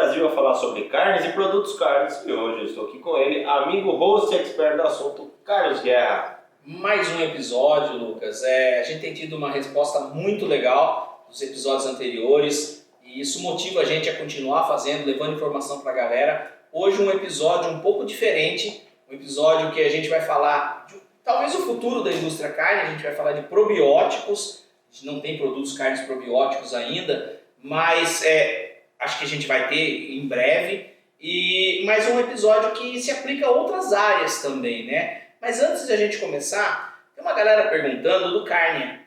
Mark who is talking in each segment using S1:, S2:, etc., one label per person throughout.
S1: Brasil a falar sobre carnes e produtos carnes. E hoje eu estou aqui com ele, amigo host e expert do assunto, Carlos Guerra.
S2: Mais um episódio, Lucas. A gente tem tido uma resposta muito legal dos episódios anteriores e isso motiva a gente a continuar fazendo, levando informação para a galera. Hoje um episódio um pouco diferente, um episódio que a gente vai falar de talvez o futuro da indústria carne, a gente vai falar de probióticos. A gente não tem produtos carnes probióticos ainda, mas acho que a gente vai ter em breve. E mais um episódio que se aplica a outras áreas também, né? Mas antes de a gente começar, tem uma galera perguntando do Carnia.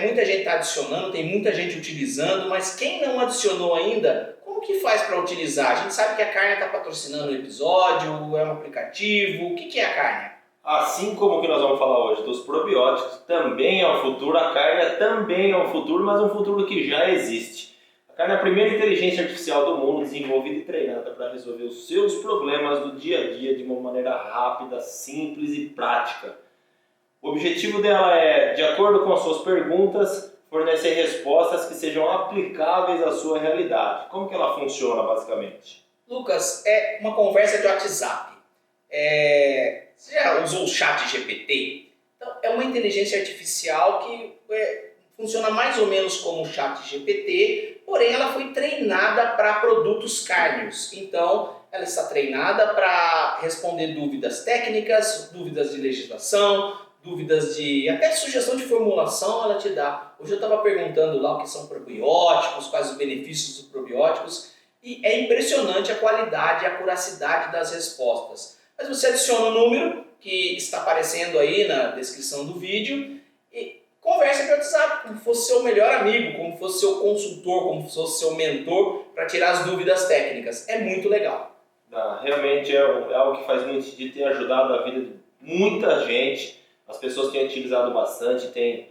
S2: Muita gente está adicionando, tem muita gente utilizando, mas quem não adicionou ainda, como que faz para utilizar? A gente sabe que a Carnia está patrocinando o episódio, é um aplicativo, o que é a Carnia?
S1: Assim como o que nós vamos falar hoje dos probióticos, também é o futuro, a carne também é o futuro, mas um futuro que já existe. A carne é a primeira inteligência artificial do mundo desenvolvida e treinada para resolver os seus problemas do dia a dia de uma maneira rápida, simples e prática. O objetivo dela é, de acordo com as suas perguntas, fornecer respostas que sejam aplicáveis à sua realidade. Como que ela funciona basicamente?
S2: Lucas, é uma conversa de WhatsApp. Você já usou o chat GPT? Então, é uma inteligência artificial que funciona mais ou menos como o chat GPT, porém ela foi treinada para produtos cárneos. Então, ela está treinada para responder dúvidas técnicas, dúvidas de legislação, dúvidas de até sugestão de formulação ela te dá. Hoje eu estava perguntando lá o que são probióticos, quais os benefícios dos probióticos, e é impressionante a qualidade e a acuracidade das respostas. Mas você adiciona o número que está aparecendo aí na descrição do vídeo e conversa pelo WhatsApp como se fosse seu melhor amigo, como se fosse seu consultor, como se fosse seu mentor para tirar as dúvidas técnicas. É muito legal.
S1: Realmente é algo que faz muito sentido, tem ajudado a vida de muita gente. As pessoas têm utilizado bastante, têm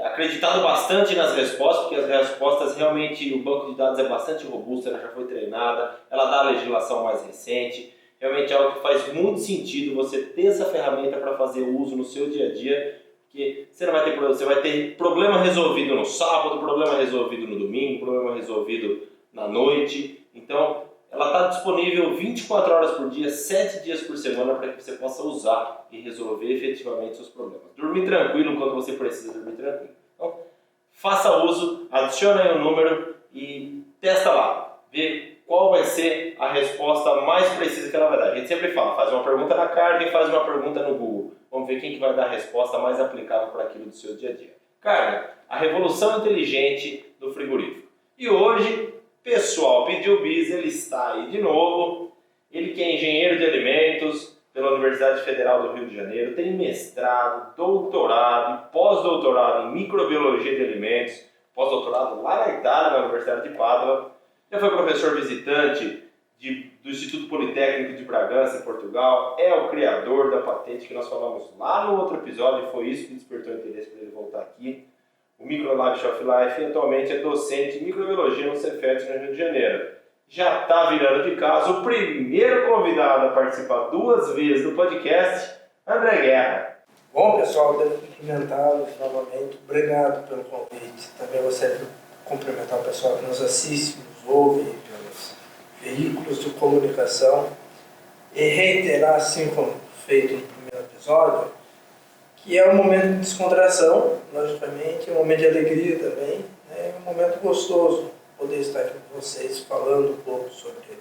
S1: acreditado bastante nas respostas, porque as respostas realmente, o banco de dados é bastante robusto, ela já foi treinada, ela dá a legislação mais recente. Realmente é algo que faz muito sentido você ter essa ferramenta para fazer uso no seu dia a dia, porque você não vai ter problema, você vai ter problema resolvido no sábado, problema resolvido no domingo, problema resolvido na noite. Então, ela está disponível 24 horas por dia, 7 dias por semana para que você possa usar e resolver efetivamente seus problemas. Dormir tranquilo quando você precisa dormir tranquilo. Então, faça uso, adicione aí o número e testa lá. Vê qual vai ser a resposta mais precisa que ela vai dar. A gente sempre fala, faz uma pergunta na Carne e faz uma pergunta no Google. Vamos ver quem que vai dar a resposta mais aplicável para aquilo do seu dia a dia. Carne, a revolução inteligente do frigorífico. E hoje, pessoal, pediu bis, ele está aí de novo. Ele que é engenheiro de alimentos pela Universidade Federal do Rio de Janeiro, tem mestrado, doutorado e pós-doutorado em microbiologia de alimentos, pós-doutorado lá na Itália, na Universidade de Pádua. Já foi professor visitante do Instituto Politécnico de Bragança, em Portugal. É o criador da patente que nós falamos lá no outro episódio. Foi isso que despertou interesse para ele voltar aqui. O Microlab Shelf Life e atualmente é docente de microbiologia no Cefet, no Rio de Janeiro. Já está virando de casa o primeiro convidado a participar 2 vezes do podcast, André Guerra.
S3: Bom, pessoal, devo cumprimentá-los novamente. Obrigado pelo convite. Também gostaria de cumprimentar o pessoal que nos assiste, nos ouve pelos veículos de comunicação e reiterar, assim como feito no primeiro episódio, que é um momento de descontração, logicamente, um momento de alegria também, né? Um momento gostoso poder estar aqui com vocês falando um pouco sobre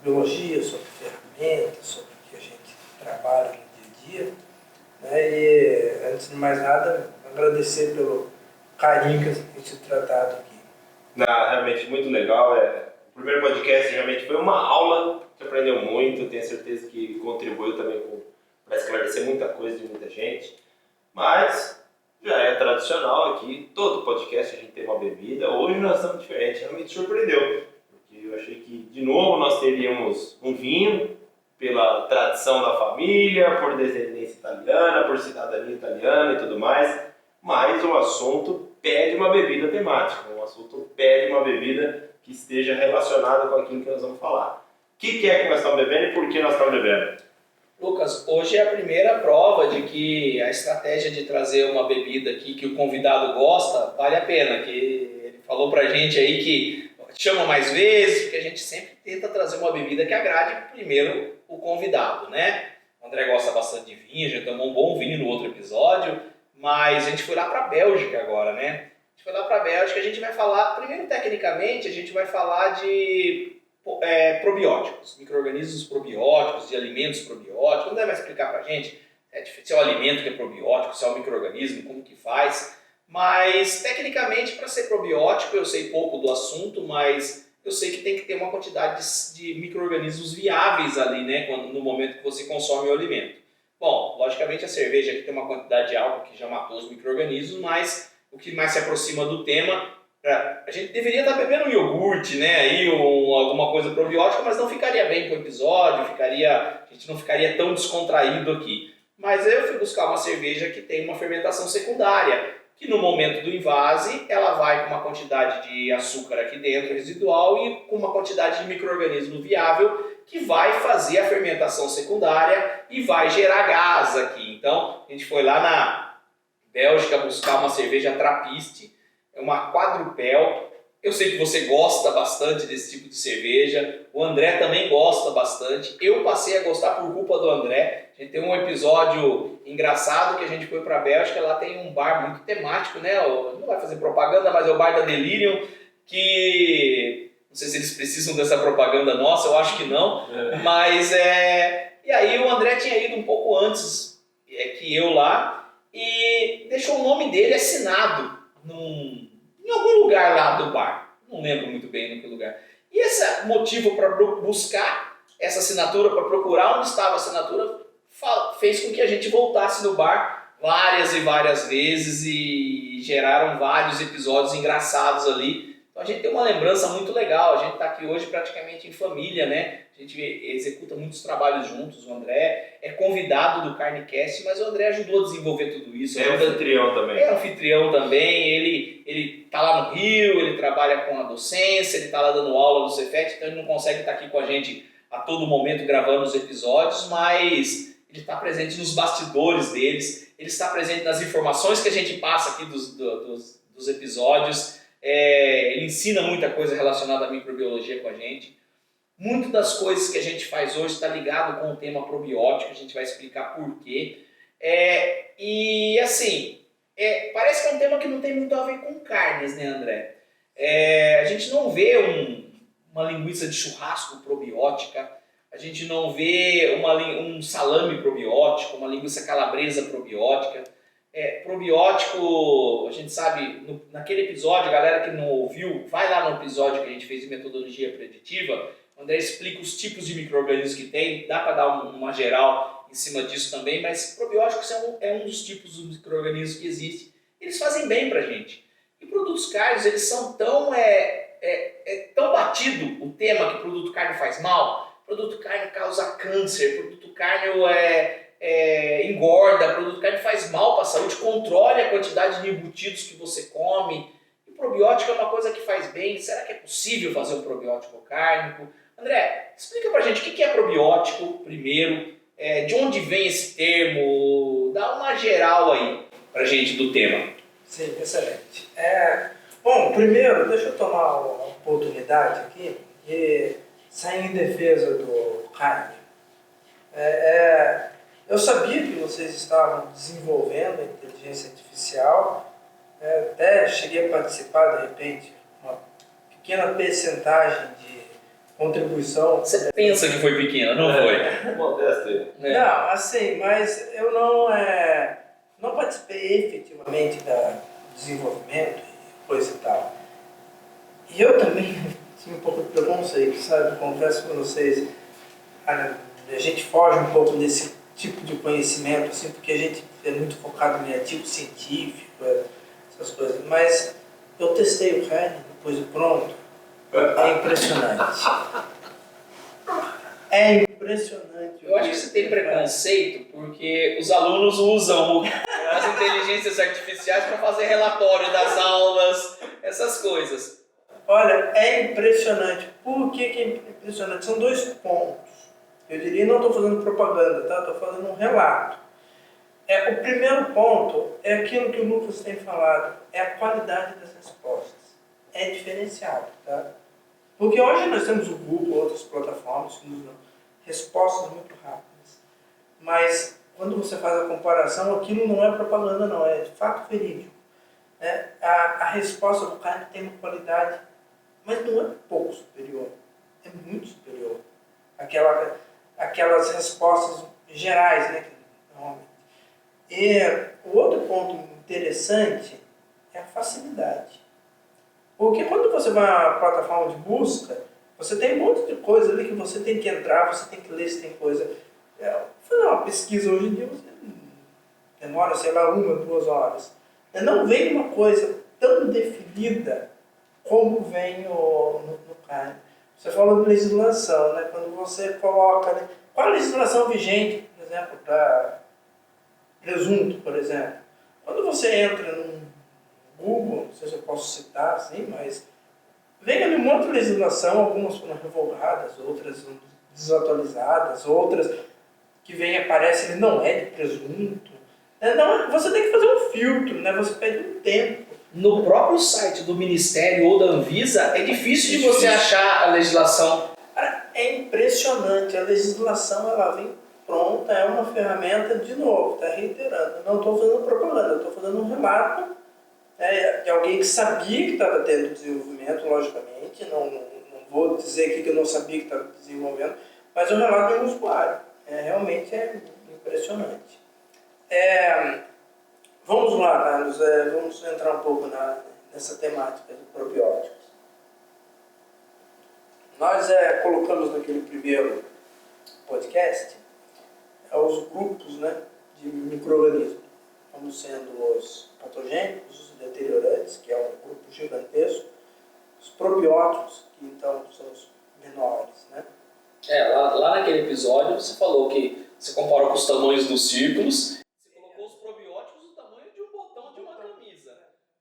S3: biologia, sobre ferramentas, sobre o que a gente trabalha no dia a dia, né? E, antes de mais nada, agradecer pelo carinho que a gente tem tratado aqui.
S1: Realmente muito legal. O primeiro podcast realmente foi uma aula, você aprendeu muito, tenho certeza que contribuiu também para esclarecer muita coisa de muita gente. Mas já é tradicional aqui, todo podcast a gente tem uma bebida. Hoje nós estamos diferentes, realmente surpreendeu, porque eu achei que de novo nós teríamos um vinho pela tradição da família, por descendência italiana, por cidadania italiana e tudo mais, mas o assunto pede uma bebida temática, um assunto pede uma bebida que esteja relacionada com aquilo que nós vamos falar. O que é que nós estamos bebendo e por que nós estamos bebendo?
S2: Lucas, hoje é a primeira prova de que a estratégia de trazer uma bebida aqui que o convidado gosta vale a pena, que ele falou pra gente aí que chama mais vezes, porque a gente sempre tenta trazer uma bebida que agrade primeiro o convidado, né? O André gosta bastante de vinho, já tomou um bom vinho no outro episódio, mas a gente foi lá para a Bélgica agora, né? A gente foi lá para a Bélgica, a gente vai falar, primeiro tecnicamente, a gente vai falar de probióticos, micro-organismos probióticos, de alimentos probióticos. O André vai explicar para a gente se é o alimento que é probiótico, se é o micro-organismo, como que faz. Mas, tecnicamente, para ser probiótico, eu sei pouco do assunto, mas eu sei que tem que ter uma quantidade de micro-organismos viáveis ali, né, no momento que você consome o alimento. Bom, logicamente a cerveja aqui tem uma quantidade de álcool que já matou os micro-organismos, mas o que mais se aproxima do tema, a gente deveria estar bebendo um iogurte, né, aí, alguma coisa probiótica, mas não ficaria bem com o episódio, a gente não ficaria tão descontraído aqui. Mas eu fui buscar uma cerveja que tem uma fermentação secundária, que no momento do invase ela vai com uma quantidade de açúcar aqui dentro residual e com uma quantidade de micro-organismo viável que vai fazer a fermentação secundária e vai gerar gás aqui. Então a gente foi lá na Bélgica buscar uma cerveja Trappist, é uma quadrupel. Eu sei que você gosta bastante desse tipo de cerveja, o André também gosta bastante, eu passei a gostar por culpa do André. A gente tem um episódio engraçado que a gente foi para a Bélgica, lá tem um bar muito temático, né? Não vai fazer propaganda, mas é o bar da Delirium, que não sei se eles precisam dessa propaganda nossa, eu acho que não, mas e aí o André tinha ido um pouco antes que eu lá e deixou o nome dele assinado em algum lugar lá do bar, não lembro muito bem no que lugar. E esse motivo para buscar essa assinatura, para procurar onde estava a assinatura, fez com que a gente voltasse no bar várias e várias vezes e geraram vários episódios engraçados ali. Então a gente tem uma lembrança muito legal, a gente está aqui hoje praticamente em família, né? A gente executa muitos trabalhos juntos, o André é convidado do Carnecast, mas o André ajudou a desenvolver tudo isso.
S1: É anfitrião também.
S2: É anfitrião também, ele está lá no Rio, ele trabalha com a docência, ele está lá dando aula no Cefet, então ele não consegue estar aqui com a gente a todo momento gravando os episódios, mas ele está presente nos bastidores deles, ele está presente nas informações que a gente passa aqui dos episódios, ele ensina muita coisa relacionada à microbiologia com a gente. Muitas das coisas que a gente faz hoje está ligado com o tema probiótico, a gente vai explicar por quê. E assim, parece que é um tema que não tem muito a ver com carnes, né, André? A gente não vê uma linguiça de churrasco probiótica, a gente não vê um salame probiótico, uma linguiça calabresa probiótica. Probiótico, a gente sabe, naquele episódio, a galera que não ouviu, vai lá no episódio que a gente fez de metodologia preditiva, o André explica os tipos de micro-organismos que tem, dá para dar uma geral em cima disso também, mas probióticos é um dos tipos de micro-organismos que existe. Eles fazem bem para a gente. E produtos carnes, eles são tão batido o tema que produto carne faz mal. Produto carne causa câncer, produto carne engorda, produto carne faz mal para a saúde, controle a quantidade de embutidos que você come. E probiótico é uma coisa que faz bem. Será que é possível fazer um probiótico cárnico? André, explica pra gente o que é probiótico primeiro, de onde vem esse termo, dá uma geral aí pra gente do tema.
S3: Sim, excelente. Bom, primeiro, deixa eu tomar uma oportunidade aqui e sair em defesa do Heine. Eu sabia que vocês estavam desenvolvendo a inteligência artificial, até cheguei a participar, de repente, uma pequena percentagem de contribuição.
S2: Você pensa que foi pequena, não foi?
S1: Modesto.
S3: Não, assim, mas eu não participei efetivamente do desenvolvimento e coisa e tal. E eu também tinha um pouco de preconceito, sabe? Confesso para vocês, a gente foge um pouco desse tipo de conhecimento, assim, porque a gente é muito focado em artigo científico, essas coisas. Mas eu testei o Heine, depois do pronto. É impressionante. É impressionante.
S2: Eu acho que você tem preconceito porque os alunos usam as inteligências artificiais para fazer relatório das aulas, essas coisas.
S3: Olha, é impressionante. Por que é impressionante? São dois pontos. Eu diria, não estou fazendo propaganda, tá? Estou fazendo um relato. O primeiro ponto é aquilo que o Lucas tem falado, é a qualidade das respostas. É diferenciado, tá? Porque hoje nós temos o Google, outras plataformas que nos dão respostas muito rápidas. Mas quando você faz a comparação, aquilo não é propaganda, não, é de fato verídico. Né? A resposta do cara tem uma qualidade, mas não é pouco superior, é muito superior. Aquelas respostas gerais, né? Normalmente. E o outro ponto interessante é a facilidade. Porque quando você vai a uma plataforma de busca, você tem um monte de coisa ali que você tem que entrar, você tem que ler se tem coisa. Fazer uma pesquisa hoje em dia, você demora, sei lá, 1, 2 horas. Não vem uma coisa tão definida como vem no CARN. Você falou de legislação, né? Quando você coloca, né? Qual a legislação vigente, por exemplo, para presunto, por exemplo? Quando você entra no Google, não sei se eu posso citar, sim, mas vem ali um monte de legislação, algumas foram revogadas, outras desatualizadas, outras que vem aparece, ele não é de presunto. Não, você tem que fazer um filtro, né? Você perde um tempo.
S2: No próprio site do Ministério ou da Anvisa, é difícil de você achar a legislação.
S3: É impressionante, a legislação ela vem pronta, é uma ferramenta, de novo, está reiterando. Eu não estou fazendo propaganda, eu estou fazendo um relato de alguém que sabia que estava tendo desenvolvimento, logicamente, não vou dizer aqui que eu não sabia que estava desenvolvendo, mas o relato de um usuário. Realmente é impressionante. Vamos lá, Carlos, vamos entrar um pouco nessa temática de probióticos. Nós colocamos naquele primeiro podcast os grupos, né, de micro-organismos, como sendo os patogênicos, os deteriorantes, que é um grupo gigantesco, os probióticos, que então são os menores, né?
S2: Lá naquele episódio você falou que você comparou com os tamanhos dos círculos. Você colocou os probióticos do tamanho de um botão de uma camisa.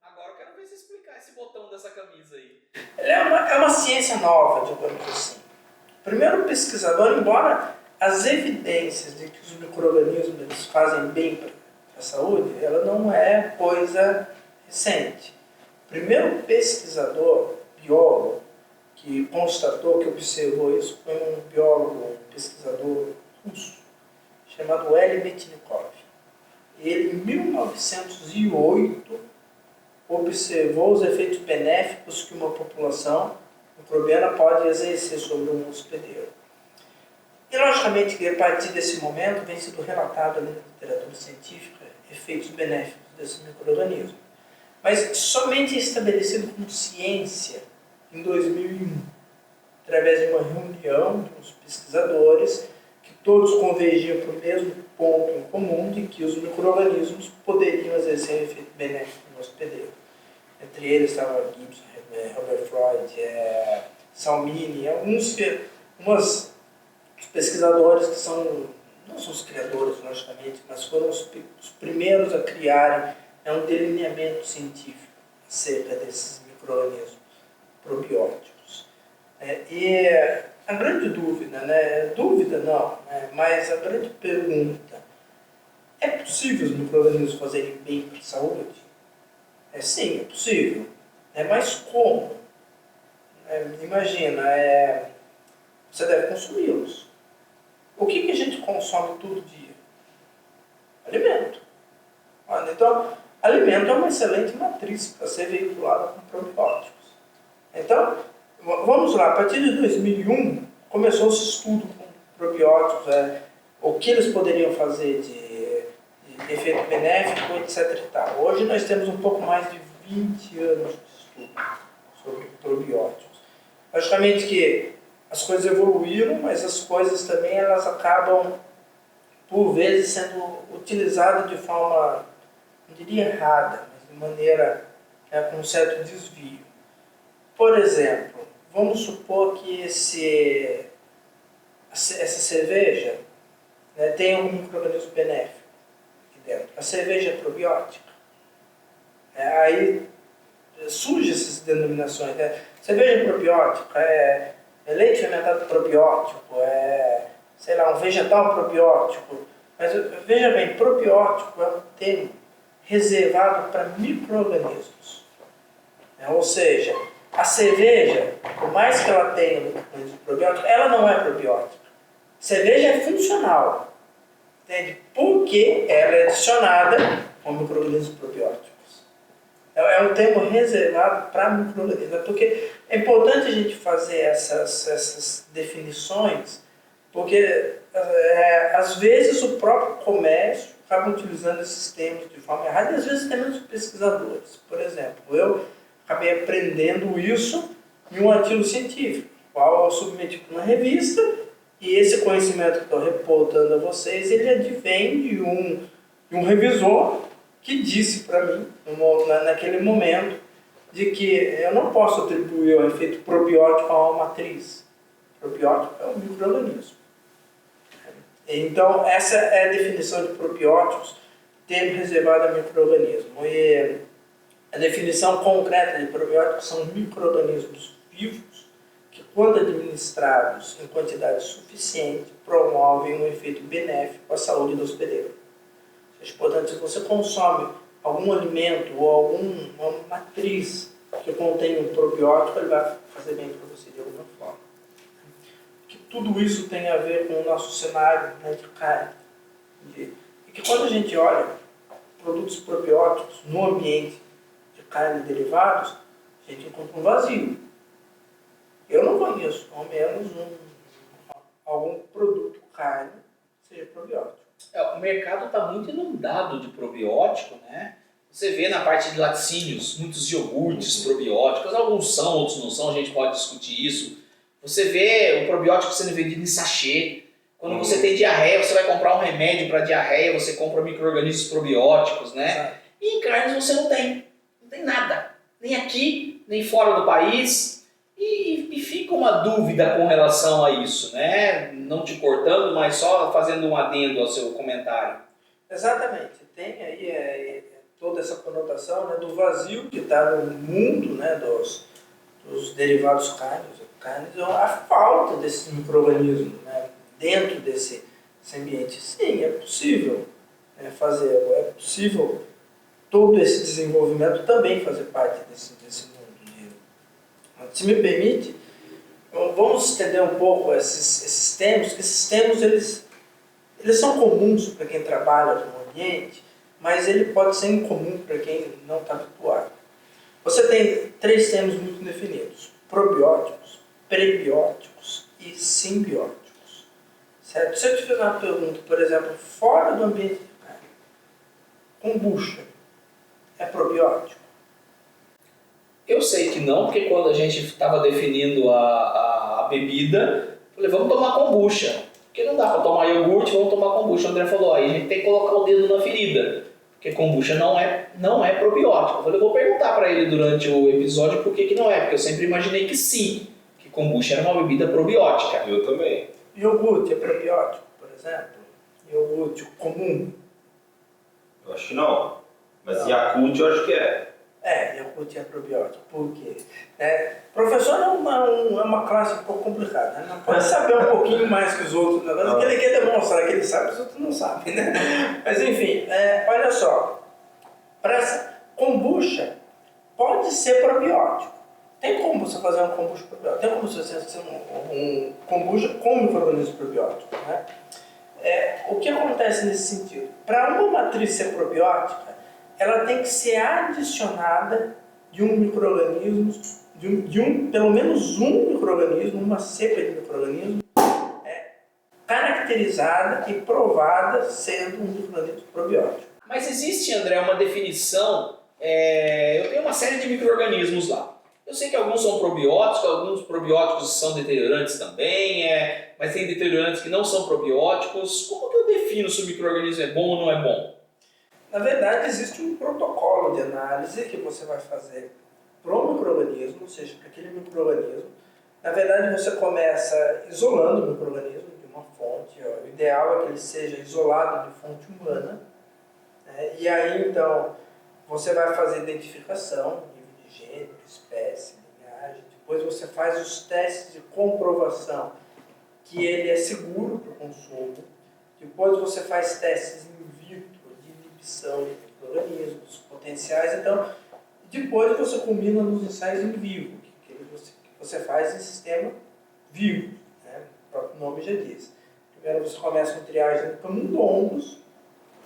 S2: Agora eu quero ver você explicar esse botão dessa camisa aí.
S3: É uma ciência nova, digamos assim. Primeiro, o pesquisador, embora as evidências de que os micro-organismos eles fazem bem para a saúde, ela não é coisa recente. Primeiro pesquisador, biólogo, que constatou, que observou isso, foi um biólogo, um pesquisador russo, chamado Eli Metnikov. Ele, em 1908, observou os efeitos benéficos que uma população microbiana pode exercer sobre um hospedeiro. E, logicamente, que a partir desse momento vem sido relatado ali na literatura científica efeitos benéficos desse micro-organismo. Mas somente estabelecido como ciência em 2001, através de uma reunião de uns pesquisadores que todos convergiam para o mesmo ponto em comum de que os micro-organismos poderiam exercer efeito benéfico no hospedeiro. Entre eles estava Gibson, Robert Freud, Salmini, uns pesquisadores que não são os criadores, logicamente, mas foram os primeiros a criarem um delineamento científico acerca desses micro-organismos probióticos. E a grande dúvida, dúvida não, mas a grande pergunta, é possível os micro-organismos fazerem bem para a saúde? Sim, é possível. Mas como? Imagina, você deve consumi-los. O que a gente consome todo dia? Alimento. Então, alimento é uma excelente matriz para ser veiculada com probióticos. Então, vamos lá, a partir de 2001, começou esse estudo com probióticos, o que eles poderiam fazer de efeito benéfico, etc. E tal. Hoje nós temos um pouco mais de 20 anos de estudo sobre probióticos. Logicamente que as coisas evoluíram, mas as coisas também elas acabam, por vezes, sendo utilizadas de forma, não diria errada, mas de maneira com um certo desvio. Por exemplo, vamos supor que essa cerveja tem um micro-organismo benéfico aqui dentro. A cerveja é probiótica. Aí surgem essas denominações. Cerveja probiótica, leite fermentado probiótico, sei lá, um vegetal probiótico. Mas veja bem, probiótico é um termo reservado para micro-organismos. Ou seja, A cerveja, por mais que ela tenha micro-organismos probióticos, ela não é probiótica. Cerveja é funcional, entende? Porque ela é adicionada com micro-organismos probióticos. É um termo reservado para micro-organismos, porque é importante a gente fazer essas definições, porque às vezes o próprio comércio acaba utilizando esses termos de forma errada, e às vezes até mesmo os pesquisadores. Por exemplo, eu acabei aprendendo isso em um artigo científico, qual eu submeti para uma revista, e esse conhecimento que estou reportando a vocês, ele advém de um revisor que disse para mim, naquele momento, de que eu não posso atribuir o efeito probiótico a uma matriz. Probiótico é um micro-organismo. Então, essa é a definição de probióticos, termo reservado a micro-organismo. E a definição concreta de probióticos são micro-organismos vivos que, quando administrados em quantidade suficiente, promovem um efeito benéfico à saúde do hospedeiro. Portanto, se você consome algum alimento ou alguma matriz que contém um probiótico, ele vai fazer bem para você de alguma forma. Que tudo isso tem a ver com o nosso cenário, né, de carne. E que quando a gente olha produtos probióticos no ambiente de carne e derivados, a gente encontra um vazio. Eu não conheço, ao menos, algum produto carne que seja probiótico.
S2: O mercado está muito inundado de probiótico, né? Você vê na parte de laticínios, muitos iogurtes probióticos, alguns são, outros não são, a gente pode discutir isso. Você vê o probiótico sendo vendido em sachê. Quando você tem diarreia, você vai comprar um remédio para diarreia, você compra micro-organismos probióticos, né? E em carnes você não tem nada, nem aqui, nem fora do país. E fica uma dúvida com relação a isso, né? Não te cortando, mas só fazendo um adendo ao seu comentário.
S3: Exatamente. Tem aí toda essa conotação, né, do vazio que está no mundo, né, dos derivados carnes, a falta desses micro-organismos, né, dentro desse ambiente. Sim, é possível, né, fazer, é possível todo esse desenvolvimento também fazer parte desse mundo. Se me permite, vamos estender um pouco esses termos, que esses termos eles são comuns para quem trabalha no ambiente, mas ele pode ser incomum para quem não está habituado. Você tem 3 termos muito definidos: probióticos, prebióticos e simbióticos. Certo? Se eu te fizer uma pergunta, por exemplo, fora do ambiente de carne, kombucha é probiótico?
S2: Eu sei que não, porque quando a gente estava definindo a bebida, eu falei, vamos tomar kombucha. Porque não dá para tomar iogurte, vamos tomar kombucha. O André falou, aí a gente tem que colocar o dedo na ferida. Porque kombucha não é probiótico. Eu falei, eu vou perguntar para ele durante o episódio por que não é. Porque eu sempre imaginei que sim, que kombucha era uma bebida probiótica.
S1: Eu também.
S3: Iogurte é probiótico, por exemplo? Iogurte comum?
S1: Eu acho que não. Mas Yakult eu acho que é.
S3: Yakult é probiótico. Por quê? Professor é uma classe um pouco complicada, né? Não pode saber um pouquinho mais que os outros, né? Mas ele quer demonstrar que ele sabe, os outros não sabem, né? Mas enfim, olha só. Para essa kombucha, pode ser probiótico. Tem como você fazer um kombucha probiótico. Tem como você fazer um kombucha com micro-organismos probióticos, né? O que acontece nesse sentido? Para uma matriz ser probiótica, ela tem que ser adicionada de um micro-organismo, pelo menos um micro-organismo, uma cepa de micro-organismo, caracterizada e provada sendo um micro-organismo probiótico.
S2: Mas existe, André, uma definição, eu tenho uma série de micro-organismos lá. Eu sei que alguns são probióticos, alguns probióticos são deteriorantes também, mas tem deteriorantes que não são probióticos. Como que eu defino se o micro-organismo é bom ou não é bom?
S3: Na verdade, existe um protocolo de análise que você vai fazer para o micro-organismo, ou seja, para aquele micro-organismo. Na verdade, você começa isolando o micro-organismo de uma fonte. O ideal é que ele seja isolado de fonte humana. Né? E aí, então, você vai fazer identificação, nível de gênero, espécie, linhagem. Depois você faz os testes de comprovação que ele é seguro para o consumo. Depois você faz testes in vitro de inibição de micro-organismos potenciais. Então, depois você combina nos ensaios em vivo, que você faz em sistema vivo, né? O próprio nome já diz. Primeiro você começa com triagem em longos,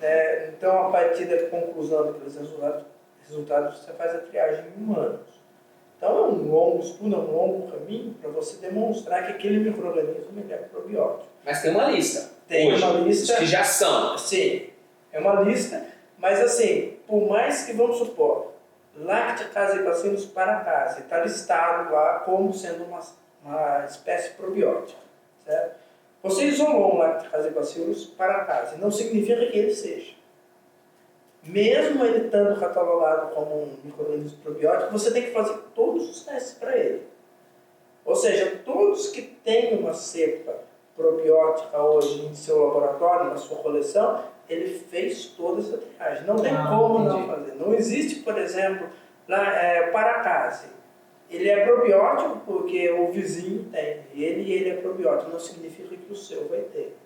S3: né? Então a partir da conclusão daqueles resultados você faz a triagem em humanos. Então é um longo estudo, é um longo caminho para você demonstrar que aquele micro-organismo é probiótico.
S2: Mas tem uma lista.
S3: Tem
S2: hoje,
S3: uma lista.
S2: Os que já são.
S3: Sim, é uma lista, mas assim, por mais que, vamos supor, Lactobacillus paracase está listado lá como sendo uma espécie probiótica, certo? Você isolou um Lactobacillus paracase, não significa que ele seja. Mesmo ele estando catalogado como um micro-organismo probiótico, você tem que fazer todos os testes para ele. Ou seja, todos que têm uma cepa probiótica hoje em seu laboratório, na sua coleção, ele fez toda essa triagem. Não tem como não fazer. Não existe, por exemplo, paracase. Ele é probiótico porque o vizinho tem. Ele é probiótico. Não significa que o seu vai ter.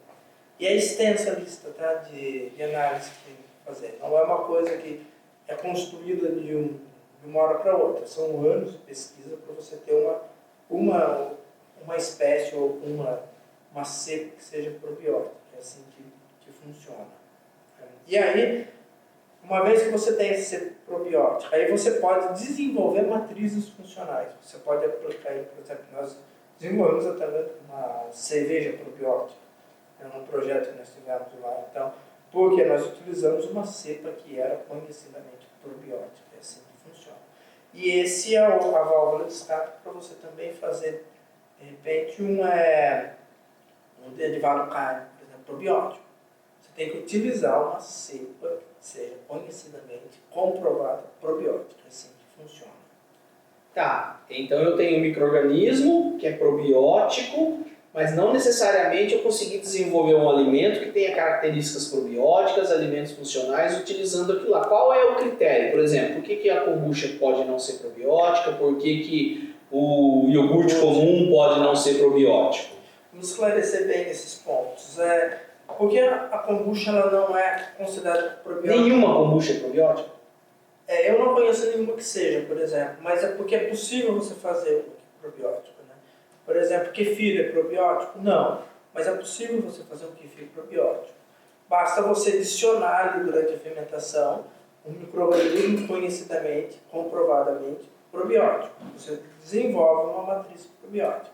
S3: E é extensa a lista, tá, de análise que tem que fazer. Não é uma coisa que é construída de uma hora para outra. São anos de pesquisa para você ter uma espécie ou uma cepa que seja probiótica. É assim que funciona. E aí, uma vez que você tem esse cepa probiótico, aí você pode desenvolver matrizes funcionais. Você pode aplicar, por exemplo, nós desenvolvemos até uma cerveja probiótica. É um projeto que nós tivemos lá. Então, porque nós utilizamos uma cepa que era conhecidamente probiótica. É assim que funciona. E esse é a válvula de escape para você também fazer, de repente, um derivado cárnico, por exemplo, probiótico. Você tem que utilizar uma cepa que seja conhecidamente comprovada probiótica. É assim que funciona.
S2: Tá, então eu tenho um micro-organismo que é probiótico, mas não necessariamente eu consegui desenvolver um alimento que tenha características probióticas, alimentos funcionais, utilizando aquilo lá. Qual é o critério? Por exemplo, por que a kombucha pode não ser probiótica? Por que o iogurte comum pode não ser probiótico?
S3: Vamos esclarecer bem esses pontos. Porque a kombucha ela não é considerada probiótica.
S2: Nenhuma kombucha é probiótica?
S3: Eu não conheço nenhuma que seja, por exemplo, mas é porque é possível você fazer probiótico. Por exemplo, kefir é probiótico? Não, mas é possível você fazer um kefir probiótico. Basta você adicionar ali durante a fermentação um micro-organismo conhecidamente, comprovadamente probiótico. Você desenvolve uma matriz probiótica.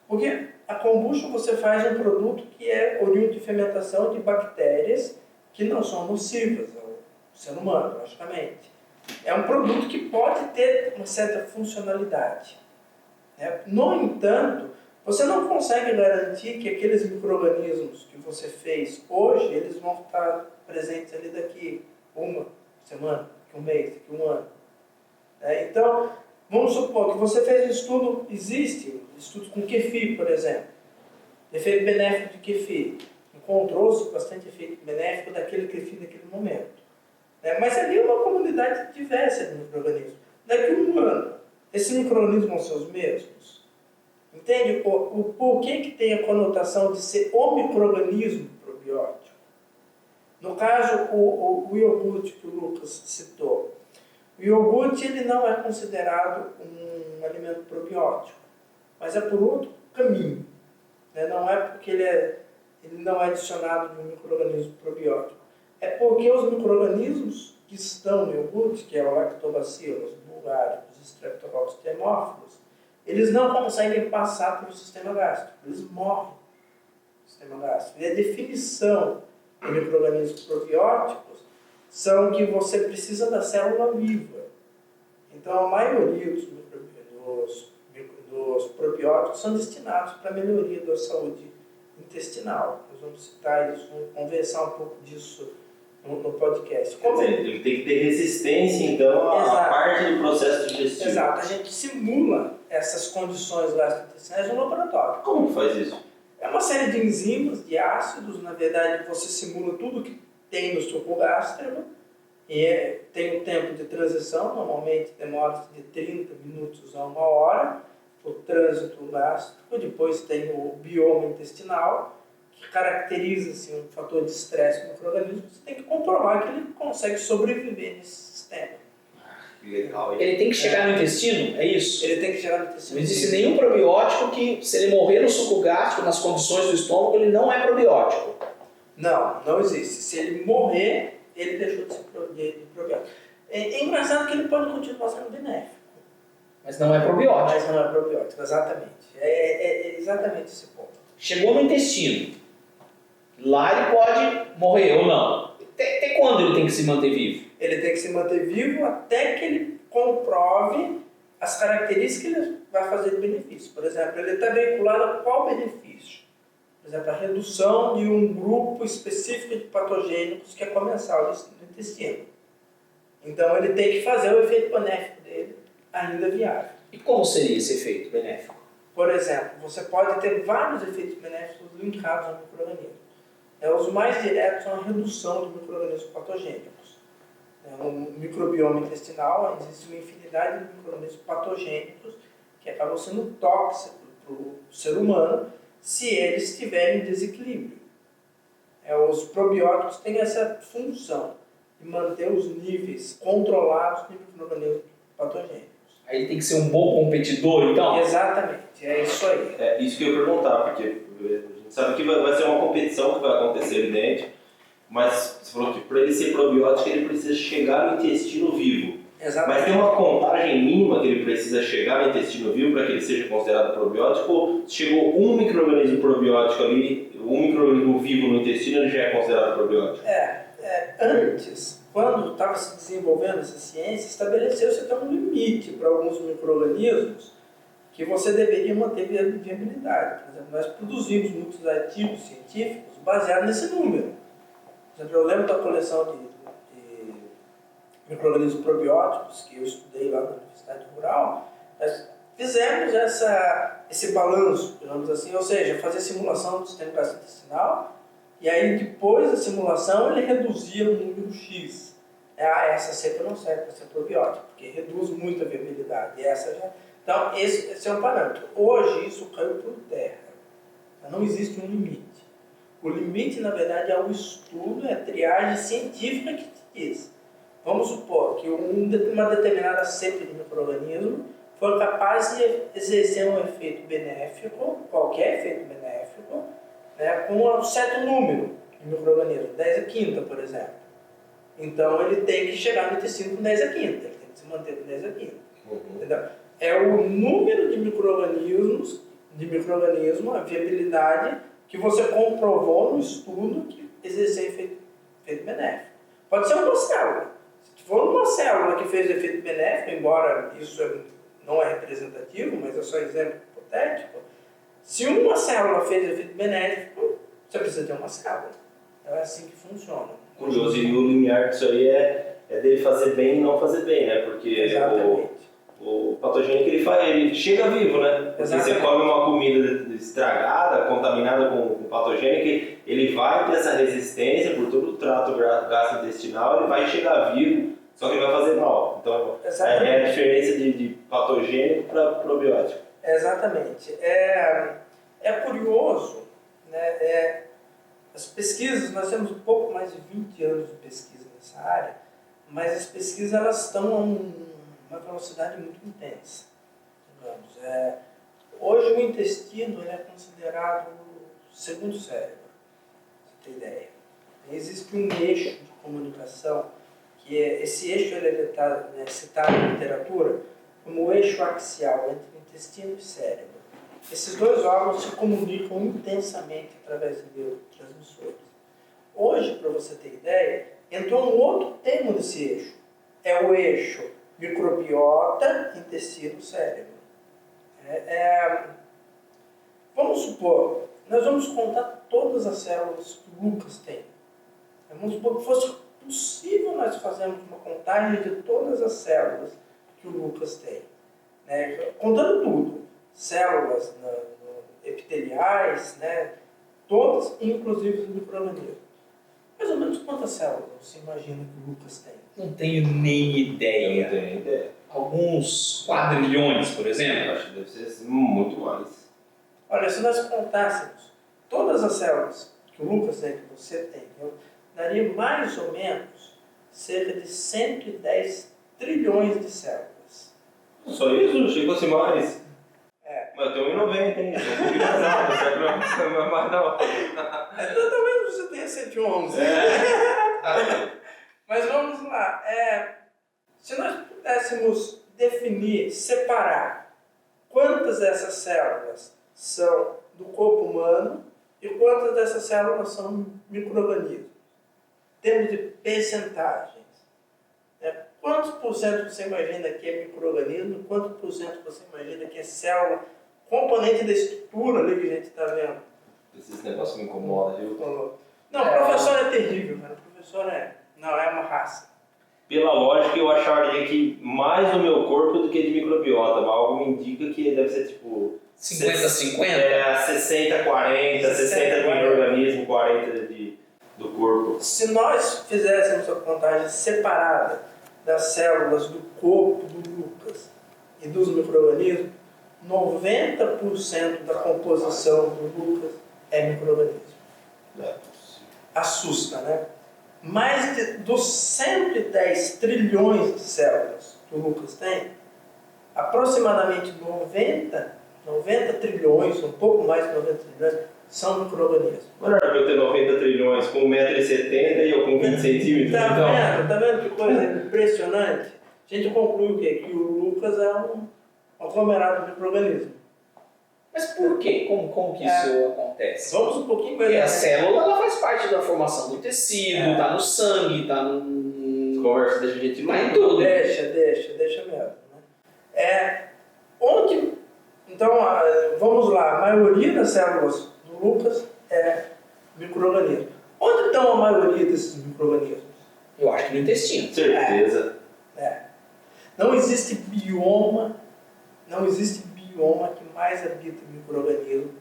S3: Porque a kombucha você faz um produto que é oriundo de fermentação de bactérias que não são nocivas ao ser humano, logicamente. É um produto que pode ter uma certa funcionalidade. No entanto, você não consegue garantir que aqueles micro-organismos que você fez hoje, eles vão estar presentes ali daqui uma semana, daqui um mês, daqui um ano. Então, vamos supor que você fez um estudo, existe estudos com kefir, por exemplo, efeito benéfico de kefir. Encontrou-se bastante efeito benéfico daquele kefir naquele momento. Mas ali é uma comunidade diversa de micro-organismos. Daqui a um ano, esses micro-organismos vão ser os mesmos? Entende o porquê que tem a conotação de ser o micro-organismo probiótico? No caso, o iogurte que o Lucas citou. O iogurte ele não é considerado um alimento probiótico, mas é por outro caminho. Não é porque ele não é adicionado de um micro-organismo probiótico. É porque os micro-organismos que estão no iogurte, que é o Lactobacillus bulgaricus, Streptococcus thermophilus, eles não conseguem passar pelo sistema gástrico, eles morrem no sistema gástrico. E a definição de micro-organismos probióticos são que você precisa da célula viva. Então, a maioria dos probióticos são destinados para a melhoria da saúde intestinal. Nós vamos citar isso, vamos conversar um pouco disso no podcast.
S1: Quer dizer, ele tem que ter resistência, então, à parte do processo digestivo.
S3: Exato. A gente simula essas condições gastrointestinais no laboratório.
S1: Como que faz isso?
S3: É uma série de enzimas, de ácidos. Na verdade, você simula tudo que tem no suco gástrico. E tem um tempo de transição, normalmente demora de 30 minutos a 1 hora, o trânsito gástrico. Depois tem o bioma intestinal, que caracteriza assim, um fator de estresse no micro-organismo. Você tem que comprovar que ele consegue sobreviver nesse sistema.
S1: legal.
S2: Ele tem que chegar no intestino, é isso?
S3: Ele tem que chegar no intestino.
S2: Não existe nenhum probiótico que, se ele morrer no suco gástrico, nas condições do estômago, ele não é probiótico.
S3: Não existe. Se ele morrer, ele deixou de ser probiótico. É engraçado que ele pode continuar sendo benéfico.
S2: Mas não é probiótico.
S3: Mas não é probiótico, exatamente. É exatamente esse ponto.
S2: Chegou no intestino. Lá ele pode morrer ou não. Até quando ele tem que se manter vivo?
S3: Ele tem que se manter vivo até que ele comprove as características que ele vai fazer de benefício. Por exemplo, ele está vinculado a qual benefício? Por exemplo, a redução de um grupo específico de patogênicos que é comensal no intestino. Então ele tem que fazer o efeito benéfico dele ainda viável.
S2: E como seria esse efeito benéfico?
S3: Por exemplo, você pode ter vários efeitos benéficos linkados ao micro-organismo. Os mais diretos são a redução de micro-organismos patogênicos. No microbioma intestinal existe uma infinidade de micro-organismos patogênicos que acabam sendo tóxicos para o ser humano se eles estiverem em desequilíbrio. Os probióticos têm essa função de manter os níveis controlados de micro-organismos patogênicos.
S2: Aí ele tem que ser um bom competidor, então?
S3: Exatamente, é isso aí.
S1: É isso que eu ia perguntar, porque a gente sabe que vai ser uma competição que vai acontecer, evidente, mas você falou que para ele ser probiótico ele precisa chegar no intestino vivo.
S3: Exatamente.
S1: Mas tem uma contagem mínima que ele precisa chegar no intestino vivo para que ele seja considerado probiótico, ou chegou um micro-organismo probiótico ali, um micro-organismo vivo no intestino, ele já é considerado probiótico?
S3: Antes, quando estava se desenvolvendo essa ciência, estabeleceu-se até um limite para alguns micro-organismos que você deveria manter viabilidade. Por exemplo, nós produzimos muitos artigos científicos baseados nesse número. Por exemplo, eu lembro da coleção de micro-organismos probióticos que eu estudei lá na Universidade Rural. Nós fizemos esse balanço, digamos assim, ou seja, fazer simulação do sistema gastrointestinal, e aí depois da simulação ele reduzia o número X. Essa cepa não serve para ser probiótica, porque reduz muito a viabilidade. Então, esse é um parâmetro. Hoje isso caiu por terra. Não existe um limite. O limite, na verdade, é o estudo, é a triagem científica que te diz. Vamos supor que uma determinada cepa de micro-organismo foi capaz de exercer um efeito benéfico, qualquer efeito benéfico, com um certo número de micro-organismos, 10 a quinta, por exemplo. Então ele tem que chegar no intestino com 10 a quinta, ele tem que se manter com 10 a quinta. Entendeu? É o número de micro-organismos, a viabilidade que você comprovou no estudo que exercer efeito benéfico. Pode ser uma célula. Se for uma célula que fez efeito benéfico, embora isso não é representativo, mas é só exemplo hipotético, se uma célula fez efeito benéfico, você precisa ter uma célula. É assim que funciona.
S1: Curioso, e o limiar disso aí é dele fazer bem e não fazer bem, né? Porque o patogênico ele chega vivo, né? Porque você come uma comida estragada, contaminada com patogênico, ele vai ter essa resistência por todo o trato gastrointestinal, ele vai chegar vivo, só que ele vai fazer mal. Então, é a diferença de patogênico para probiótico.
S3: Exatamente. É curioso, né? As pesquisas, nós temos um pouco mais de 20 anos de pesquisa nessa área, mas as pesquisas elas estão a uma velocidade muito intensa. Digamos. Hoje o intestino é considerado o segundo cérebro, pra você ter ideia. Existe um eixo de comunicação, que esse eixo ele é citado na literatura como o eixo axial entre o intestino e o cérebro. Esses dois órgãos se comunicam intensamente através de neurotransmissores. Hoje, para você ter ideia, entrou um outro termo desse eixo. É o eixo microbiota, intestino, cérebro. Vamos supor, nós vamos contar todas as células que o Lucas tem. Vamos supor que fosse possível nós fazermos uma contagem de todas as células que o Lucas tem. Contando tudo. Células epiteliais, todas, inclusive os micro-organismos. Mais ou menos quantas células você imagina que o Lucas tem?
S2: Não tenho nem ideia.
S1: Não tenho ideia.
S2: Alguns quadrilhões, por exemplo?
S1: Acho que deve ser muito mais.
S3: Olha, se nós contássemos todas as células que o Lucas tem, que você tem, daria mais ou menos cerca de 110 trilhões trilhões de células.
S1: Só isso? Achei que fosse mais. Mas eu tenho 1,90, hein? Não vou virar nada, certo? Não é mais não.
S3: Então talvez você tenha 111. Mas vamos lá. Se nós pudéssemos definir, separar quantas dessas células são do corpo humano e quantas dessas células são micro-organismos, em termos de percentagens. Quantos por cento você imagina que é micro-organismo, quantos por cento você imagina que é célula, componente da estrutura ali que a gente está vendo?
S1: Esse negócio me incomoda, viu?
S3: Não, o professor é terrível, cara. O professor é uma raça.
S1: Pela lógica, eu acharia que mais do meu corpo do que de microbiota, mas algo me indica que deve ser tipo
S2: 50-50?
S1: 60-40, 60 de micro-organismo, 40 do corpo.
S3: Se nós fizéssemos a contagem separada das células do corpo do Lucas e dos micro-organismos, 90% da composição do Lucas é micro-organismo. Assusta, né? Mais dos 110 trilhões de células que o Lucas tem, aproximadamente 90 trilhões, um pouco mais de 90 trilhões, são micro-organismos.
S1: Não era eu ter 90 trilhões com 1,70 m e eu com 20 centímetros?
S3: Tá vendo que coisa impressionante? A gente conclui o quê? Que o Lucas é um aglomerado de micro-organismos.
S2: Mas por quê? Como que isso acontece?
S3: Vamos um pouquinho mais.
S2: Porque a célula ela faz parte da formação do tecido, está no sangue, está no...
S1: Conversa, deixa a gente
S2: Mas em tudo.
S3: Deixa mesmo. Né? Então, vamos lá. A maioria das células do Lucas é micro-organismo. Onde estão a maioria desses micro-organismos?
S2: Eu acho que no intestino.
S1: Certeza.
S3: Não existe bioma que mais habita o micro-organismo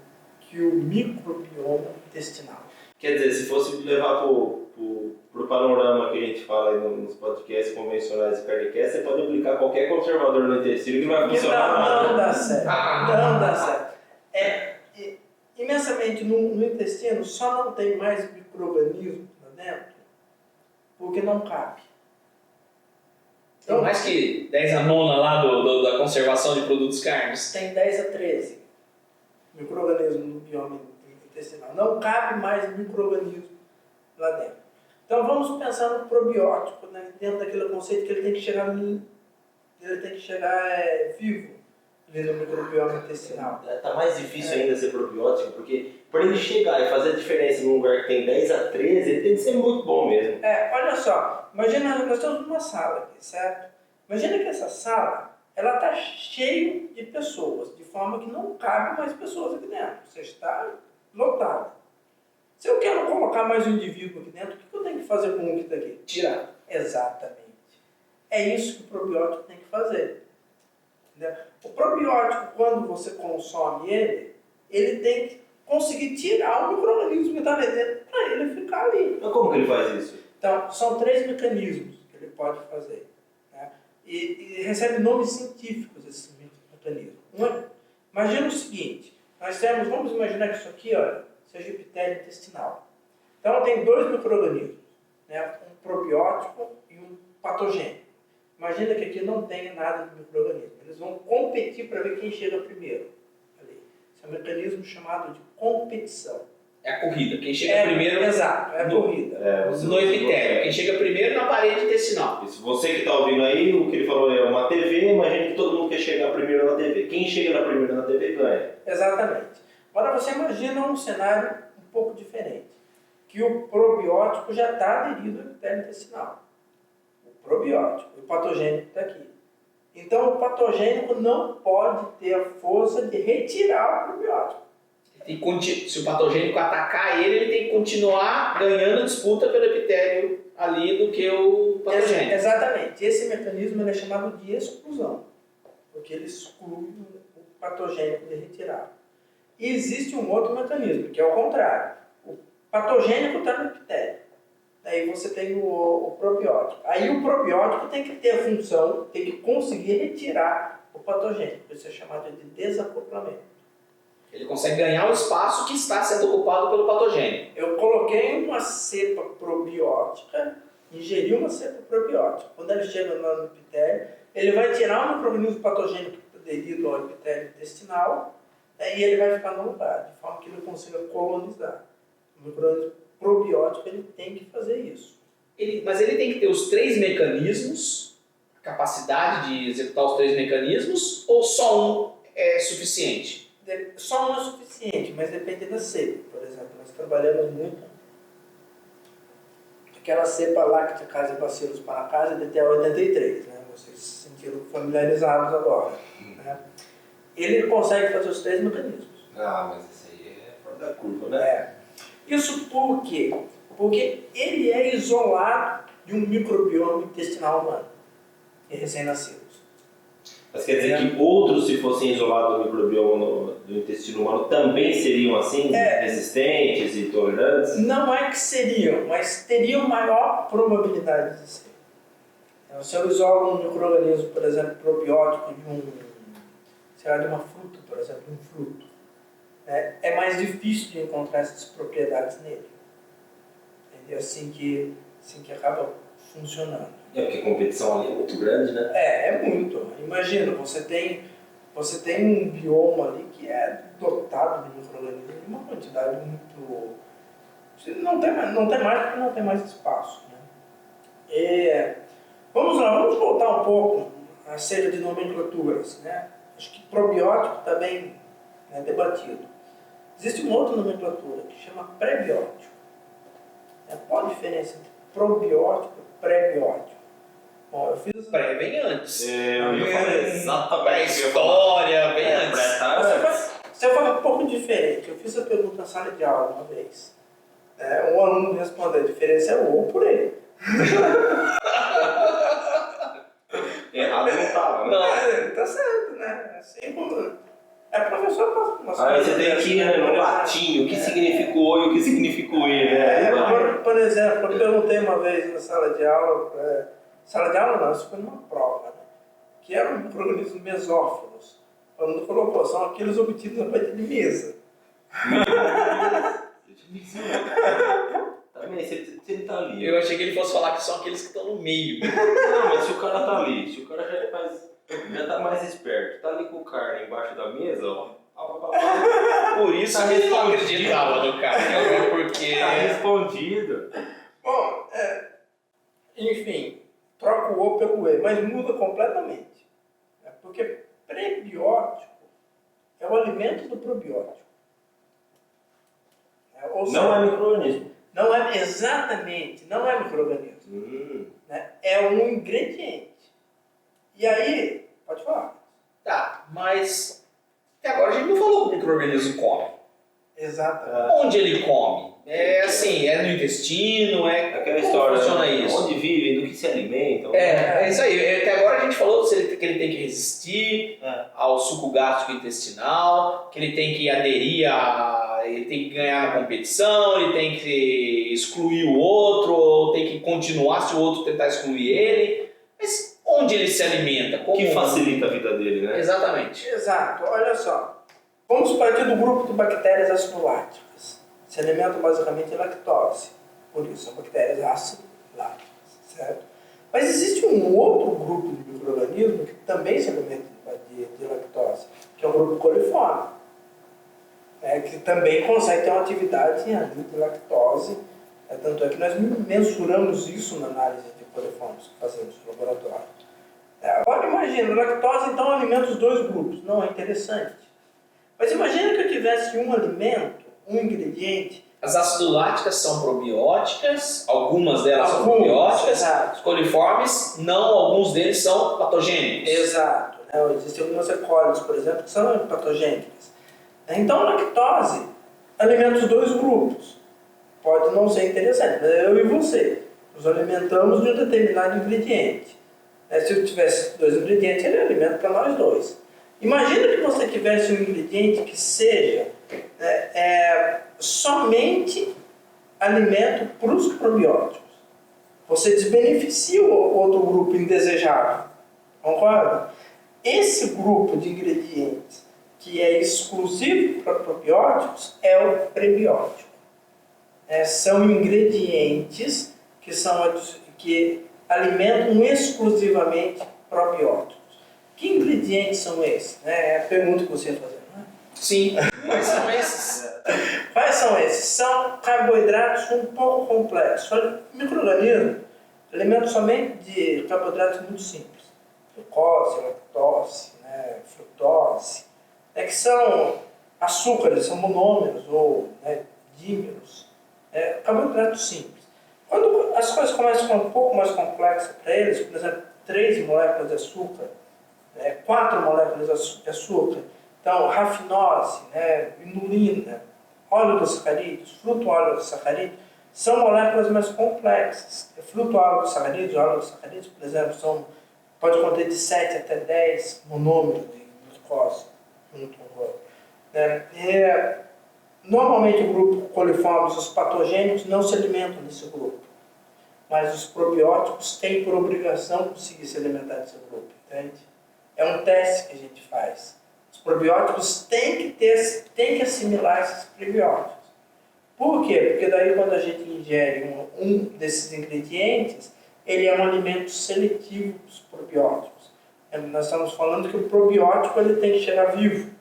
S3: que o microbioma intestinal.
S1: Quer dizer, se fosse levar pro panorama que a gente fala aí nos podcasts convencionais de Carnicast, você pode aplicar qualquer conservador no intestino que não vai funcionar.
S3: Não dá certo. Não dá certo. Imensamente no intestino só não tem mais micro-organismo lá dentro porque não cabe.
S2: Tem mais que 10 a nona lá da conservação de produtos carnes.
S3: Tem 10 a 13 micro-organismos no bioma intestinal. Não cabe mais micro-organismo lá dentro. Então vamos pensar no probiótico, né? Dentro daquele conceito que ele tem que chegar vivo ali no microbioma intestinal.
S1: Tá mais difícil ainda ser probiótico, porque para ele chegar e fazer a diferença num lugar que tem 10 a 13, ele tem que ser muito bom mesmo.
S3: Olha só, imagina, nós estamos numa sala aqui, certo? Imagina que essa sala, ela está cheia de pessoas, de forma que não cabe mais pessoas aqui dentro. Você está lotado. Se eu quero colocar mais um indivíduo aqui dentro, o que eu tenho que fazer com um que está aqui?
S2: Tirar.
S3: Exatamente. É isso que o probiótico tem que fazer. Entendeu? O probiótico, quando você consome ele tem que conseguir tirar o micro-organismo que está ali dentro para ele ficar ali.
S1: Então como que ele faz isso?
S3: Então, são 3 mecanismos que ele pode fazer. Né? E recebe nomes científicos esses mecanismos. Imagina o seguinte, vamos imaginar que isso aqui seja epitélio intestinal. Então, tem 2 micro-organismos, né? Um probiótico e um patogênico. Imagina que aqui não tenha nada de micro-organismo. Eles vão competir para ver quem chega primeiro. Ali. Esse é um mecanismo chamado de competição.
S2: É a corrida. Quem chega primeiro...
S3: Exato, é a corrida.
S2: No epitélio. Quem chega primeiro na parede intestinal.
S1: Isso. Você que está ouvindo aí, o que ele falou é uma TV, imagina que todo mundo quer chegar primeiro na TV. Quem chega primeiro na TV ganha.
S3: Exatamente. Agora você imagina um cenário um pouco diferente. Que o probiótico já está aderido ao epitélio intestinal. O probiótico, o patogênico está aqui. Então o patogênico não pode ter a força de retirar o probiótico.
S2: Se o patogênico atacar ele tem que continuar ganhando disputa pelo epitélio ali do que o patogênico.
S3: Exatamente. Esse mecanismo é chamado de exclusão, porque ele exclui o patogênico de retirar. E existe um outro mecanismo, que é o contrário. O patogênico está no epitélio. Daí você tem o probiótico. Aí o probiótico tem que ter a função, tem que conseguir retirar o patogênico. Isso é chamado de desacoplamento.
S2: Ele consegue ganhar o espaço que está sendo ocupado pelo patogênico.
S3: Eu coloquei uma cepa probiótica, ingeri uma cepa probiótica. Quando ele chega no epitélio, ele vai tirar o micro-organismo patogênico aderido ao epitélio intestinal, e ele vai ficar no lugar, de forma que ele consiga colonizar. O micro-organismo probiótico ele tem que fazer isso.
S2: Mas ele tem que ter os 3 mecanismos, a capacidade de executar os 3 mecanismos, ou só um é suficiente?
S3: Só um é suficiente, mas depende da cepa. Por exemplo, nós trabalhamos muito aquela cepa Lactobacillus paracasa DTA83, né? Vocês se sentiram familiarizados agora. Né? Ele consegue fazer os 3 mecanismos.
S1: Ah, mas isso aí é fora da curva, né?
S3: Isso por quê? Porque ele é isolado de um microbioma intestinal humano e recém-nascidos.
S1: Mas quer dizer que outros, se fossem isolados do microbioma do intestino humano, também seriam assim, resistentes e tolerantes?
S3: Não é que seriam, mas teriam maior probabilidade de ser. Então, se eu isolo um micro-organismo, por exemplo, probiótico de de uma fruta, por exemplo, um fruto, é mais difícil de encontrar essas propriedades nele. É assim que acaba funcionando.
S1: Porque a competição ali é muito grande, né?
S3: É muito. Imagina, você tem um bioma ali que é dotado de micro-organismos de uma quantidade muito... Não tem mais porque não tem mais espaço. Né? Vamos lá, vamos voltar um pouco acerca de nomenclaturas. Né? Acho que probiótico está bem debatido. Existe uma outra nomenclatura que chama prebiótico. Qual a diferença entre probiótico e prebiótico? Bom, eu fiz...
S2: Pré vem antes.
S1: Eu ia falar exatamente.
S2: Pré-história vem antes.
S3: Você foi um pouco diferente. Eu fiz a pergunta na sala de aula uma vez. Um aluno respondeu, a diferença é o ou por ele.
S1: Errado não estava, né?
S3: Não, tá certo, né? Assim como... professor...
S1: Aí você tem que ir no latim, o que significa o oi e o que significa o e, né?
S3: Por exemplo, eu perguntei uma vez na sala de aula... Sala de aula não, isso foi numa prova, né? Que era um micro-organismo mesófilos. O aluno falou, pô, são aqueles obtidos a partir de mesa.
S1: Também, se ele tá ali.
S2: Eu achei que ele fosse falar que são aqueles que estão no meio.
S1: Não, mas se o cara tá ali, se o cara já tá mais esperto, tá ali com o carne embaixo da mesa, ó.
S2: Por isso
S1: tá
S2: que ele não
S1: respondido.
S2: acreditava no cara, porque...
S1: Tá respondido.
S3: Bom, enfim, troca o O pelo E, mas muda completamente. Porque prebiótico é o alimento do probiótico.
S1: Não é micro-organismo.
S3: Não é exatamente, não é micro-organismo. É um ingrediente. E aí, pode falar.
S2: Tá, mas até agora a gente não falou que o micro-organismo come.
S3: Exatamente.
S2: Onde ele come? É assim, é no intestino,
S1: aquela
S2: como
S1: história,
S2: funciona
S1: né?
S2: isso?
S1: Onde vivem, do que se alimentam.
S2: É isso aí. Até agora a gente falou que ele tem que resistir ao suco gástrico intestinal, que ele tem que aderir ele tem que ganhar na competição, ele tem que excluir o outro, ou tem que continuar se o outro tentar excluir ele. Mas onde ele se alimenta?
S1: O que facilita a vida dele, né?
S2: Exatamente.
S3: Exato, olha só. Vamos partir do grupo de bactérias ácido-láticas. Se alimentam basicamente de lactose. Por isso, são bactérias ácido-láticas, certo? Mas existe um outro grupo de micro-organismos que também se alimentam de lactose, que é o grupo coliforme, que também consegue ter uma atividade de lactose. Tanto é que nós mensuramos isso na análise de coliformes que fazemos no laboratório. Agora imagina, lactose então alimenta os dois grupos. Não é interessante. Mas imagina que eu tivesse um alimento, um ingrediente.
S2: As ácido-láticas são probióticas, algumas delas são probióticas,
S3: exato.
S2: Os coliformes não, alguns deles são patogênicos.
S3: Exato. Existem algumas E. coli, por exemplo, que são patogênicas. Então a lactose alimenta os dois grupos. Pode não ser interessante, mas eu e você nos alimentamos de um determinado ingrediente. Se eu tivesse dois ingredientes, ele alimenta para nós dois. Imagina que você tivesse um ingrediente que seja somente alimento para os probióticos. Você desbeneficia o outro grupo indesejável. Concorda? Esse grupo de ingredientes que é exclusivo para probióticos é o prebiótico. São ingredientes que alimentam exclusivamente probióticos. Que ingredientes são esses? É a pergunta que você ia fazer, não é?
S2: Sim, quais são esses?
S3: Quais são esses? São carboidratos um pouco complexos. O micro-organismo alimenta somente de carboidratos muito simples. Glucose, lactose, né, frutose, que são açúcares, são monômeros ou dímeros, carboidratos simples. Quando as coisas começam a ficar um pouco mais complexas para eles, por exemplo, 3 moléculas de açúcar, 4 moléculas de açúcar, então rafinose, inulina, óleo dos sacarídeos, fruto-óleo dos sacarídeos, são moléculas mais complexas. Fruto-óleo dos sacarídeos, óleo dos sacarídeos, por exemplo, pode conter de 7 até 10 monômeros de glucose junto com o outro. Normalmente o grupo coliformes, os patogênicos, não se alimentam desse grupo, mas os probióticos têm por obrigação conseguir se alimentar desse grupo, entende? É um teste que a gente faz. Os probióticos têm que assimilar esses prebióticos. Por quê? Porque daí quando a gente ingere um desses ingredientes, ele é um alimento seletivo para os probióticos. Nós estamos falando que o probiótico ele tem que chegar vivo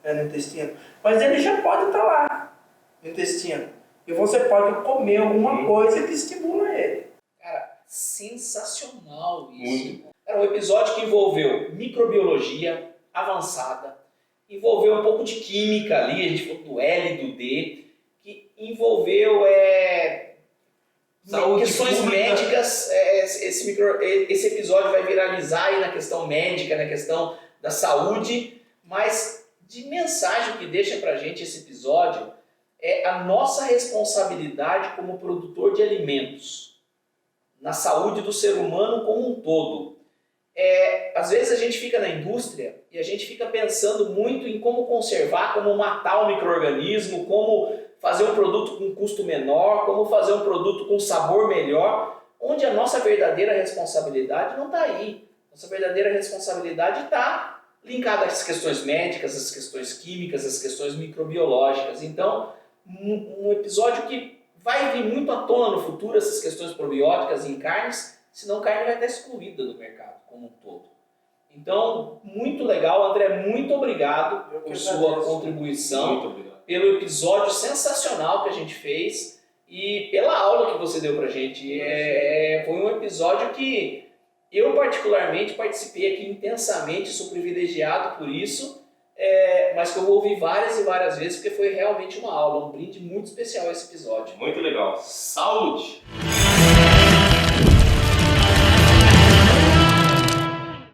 S3: no intestino, mas ele já pode estar lá no intestino. E você pode comer alguma coisa que estimula ele.
S2: Cara, sensacional isso. Era um episódio que envolveu microbiologia avançada, envolveu um pouco de química ali, a gente falou do L e do D, que envolveu questões médicas. Esse episódio vai viralizar aí na questão médica, na questão da saúde, mas de mensagem que deixa pra gente esse episódio é a nossa responsabilidade como produtor de alimentos na saúde do ser humano como um todo. Às vezes a gente fica na indústria e a gente fica pensando muito em como conservar, como matar o micro-organismo, como fazer um produto com custo menor, como fazer um produto com sabor melhor, onde a nossa verdadeira responsabilidade não está aí. Nossa verdadeira responsabilidade está linkada às questões médicas, às questões químicas, às questões microbiológicas. Então, um episódio que vai vir muito à tona no futuro, essas questões probióticas em carnes, senão a carne vai estar excluída do mercado como um todo. Então, muito legal, André, muito obrigado por sua contribuição,
S1: Muito obrigado.
S2: pelo episódio sensacional que a gente fez e pela aula que você deu pra gente. Foi um episódio que eu particularmente participei aqui intensamente, sou privilegiado por isso, mas que eu vou ouvir várias e várias vezes porque foi realmente uma aula, um brinde muito especial esse episódio.
S1: Muito legal. Saúde!